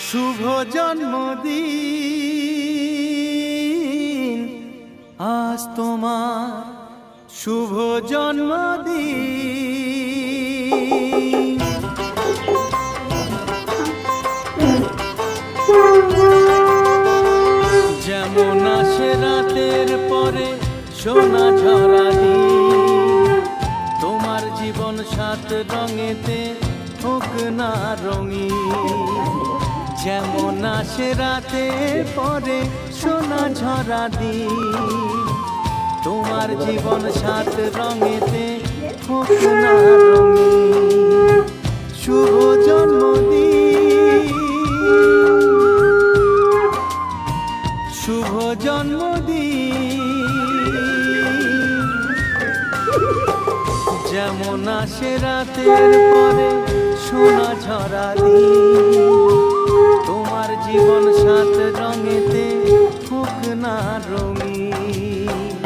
শুভ জন্মদিন আজ তোমার, শুভ জন্মদিন। যেমন আসে রাতের পরে সোনা ঝরা দিন, তোমার জীবন সাত রঙেতে হোক না রঙিন। যেমন আসে রাতের পরে সোনা ঝরা দিন, তোমার জীবন সাত রঙেতে হোক না রঙিন। শুভ জন্মদিন, শুভ জন্মদিন। যেমন আসে রাতের পরে সোনা ঝরা দিন, তোমার জীবন সাত রঙেতে হোক না রঙিন।